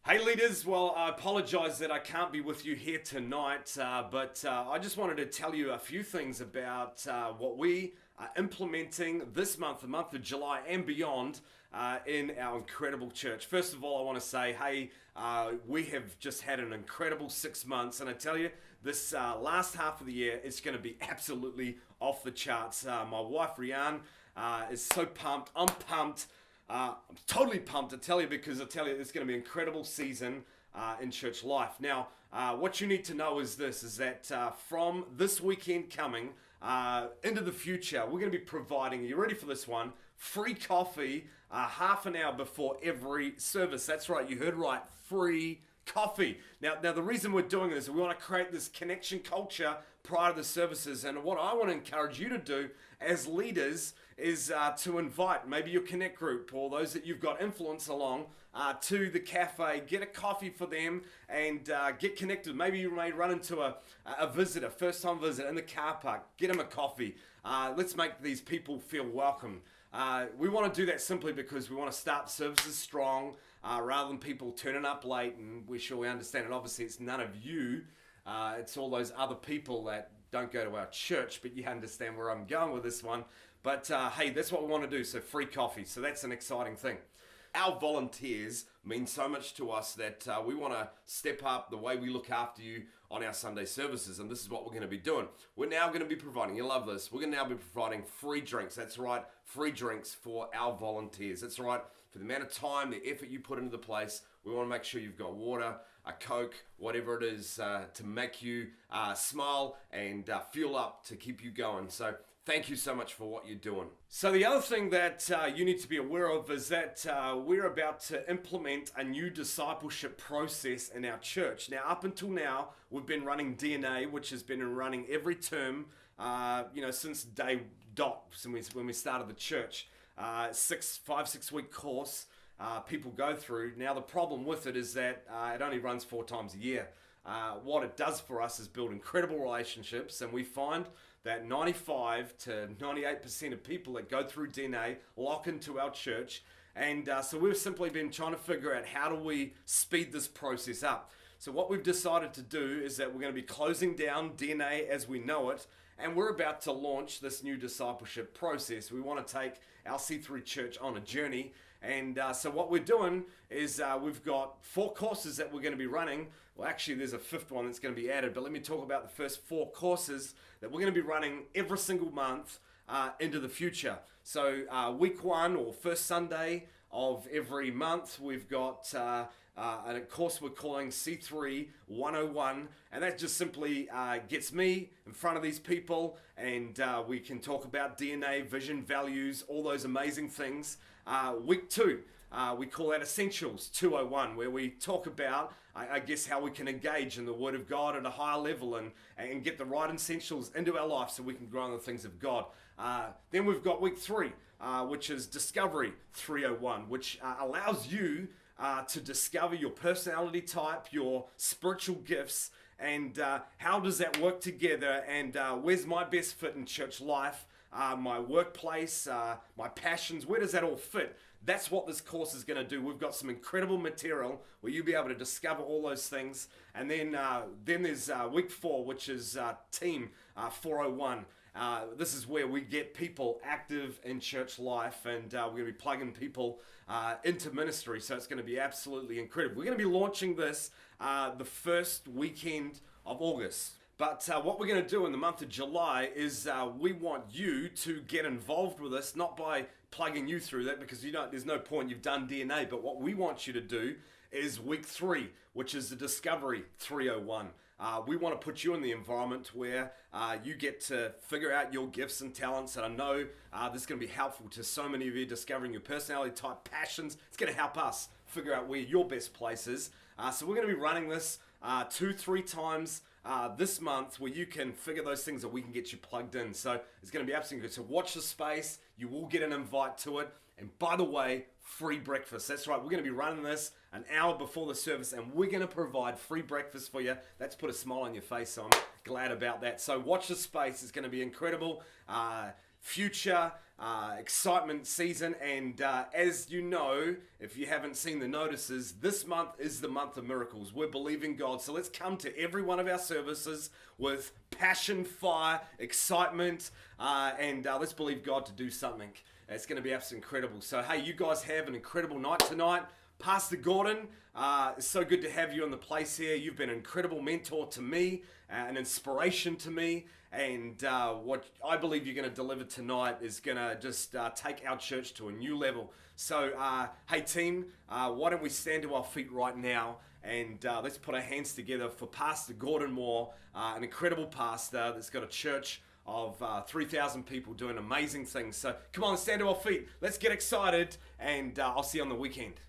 Hey leaders, well, I apologize that I can't be with you here tonight, but I just wanted to tell you a few things about what we are implementing this month, the month of July and beyond, in our incredible church. First of all, I want to say, hey, we have just had an incredible 6 months, and I tell you, this last half of the year is going to be absolutely off the charts. My wife, Rianne, is so pumped. I'm pumped. I'm totally pumped to tell you because I tell you it's going to be an incredible season in church life. Now, what you need to know is this, is that from this weekend coming into the future, we're going to be providing, are you ready for this one? Free coffee half an hour before every service. That's right, you heard right, free coffee. Now the reason we're doing this is we want to create this connection culture prior to the services, and what I want to encourage you to do as leaders is to invite maybe your connect group or those that you've got influence along to the cafe, get a coffee for them and get connected. Maybe you may run into a visitor, first time visitor in the car park, get them a coffee. Let's make these people feel welcome. We want to do that simply because we want to start services strong rather than people turning up late, and we sure we understand it. Obviously it's none of you, it's all those other people that don't go to our church, but you understand where I'm going with this one. But hey, that's what we want to do, so free coffee. So that's an exciting thing. Our volunteers mean so much to us that we want to step up the way we look after you on our Sunday services, and this is what we're going to be doing. We're now going to be providing, you love this, we're going to now be providing free drinks. That's right, free drinks for our volunteers. That's right, for the amount of time, the effort you put into the place, we want to make sure you've got water, a Coke, whatever it is to make you smile and fuel up to keep you going. So thank you so much for what you're doing. So the other thing that you need to be aware of is that we're about to implement a new discipleship process in our church. Now, up until now, we've been running DNA, which has been running every term, since day dot, when we started the church. 5-6 week course people go through. Now, the problem with it is that it only runs 4 times a year. What it does for us is build incredible relationships, and we find that 95 to 98% of people that go through DNA lock into our church. And so we've simply been trying to figure out how do we speed this process up. So what we've decided to do is that we're going to be closing down DNA as we know it, and we're about to launch this new discipleship process. We want to take our C3 Church on a journey. And so what we're doing is we've got 4 courses that we're going to be running. Well, actually, there's a 5th one that's going to be added, but let me talk about the first 4 courses that we're going to be running every single month into the future. So week 1 or first Sunday of every month, we've got a course we're calling C3 101, and that just simply gets me in front of these people, and we can talk about DNA, vision, values, all those amazing things. Week 2, we call that Essentials 201, where we talk about, I guess, how we can engage in the Word of God at a higher level and get the right essentials into our life so we can grow in the things of God. Then we've got week 3, which is Discovery 301, which allows you to discover your personality type, your spiritual gifts, and how does that work together, and where's my best fit in church life, my workplace, my passions, where does that all fit? That's what this course is going to do. We've got some incredible material where you'll be able to discover all those things. And then there's week 4, which is Team 401. This is where we get people active in church life, and we're going to be plugging people into ministry. So it's going to be absolutely incredible. We're going to be launching this the first weekend of August. But what we're going to do in the month of July is we want you to get involved with us, not by plugging you through that, because there's no point, you've done DNA, but what we want you to do is week 3, which is the Discovery 301. We want to put you in the environment where you get to figure out your gifts and talents, and I know this is going to be helpful to so many of you discovering your personality type, passions. It's going to help us figure out where your best place is. So we're going to be running this 2-3 times this month, where you can figure those things that we can get you plugged in. So it's going to be absolutely good. So watch the space. You will get an invite to it. And by the way, free breakfast. That's right. We're going to be running this an hour before the service, and we're going to provide free breakfast for you. That's put a smile on your face, so I'm glad about that. So watch the space. It's going to be incredible. future excitement season. And as you know, if you haven't seen the notices, this month is the month of miracles. We're believing God. So let's come to every one of our services with passion, fire, excitement, and let's believe God to do something. It's going to be absolutely incredible. So hey, you guys have an incredible night tonight. Pastor Gordon, it's so good to have you in the place here. You've been an incredible mentor to me, an inspiration to me, and what I believe you're going to deliver tonight is going to just take our church to a new level. So, hey team, why don't we stand to our feet right now, and let's put our hands together for Pastor Gordon Moore, an incredible pastor that's got a church of 3,000 people doing amazing things. So come on, stand to our feet. Let's get excited, and I'll see you on the weekend.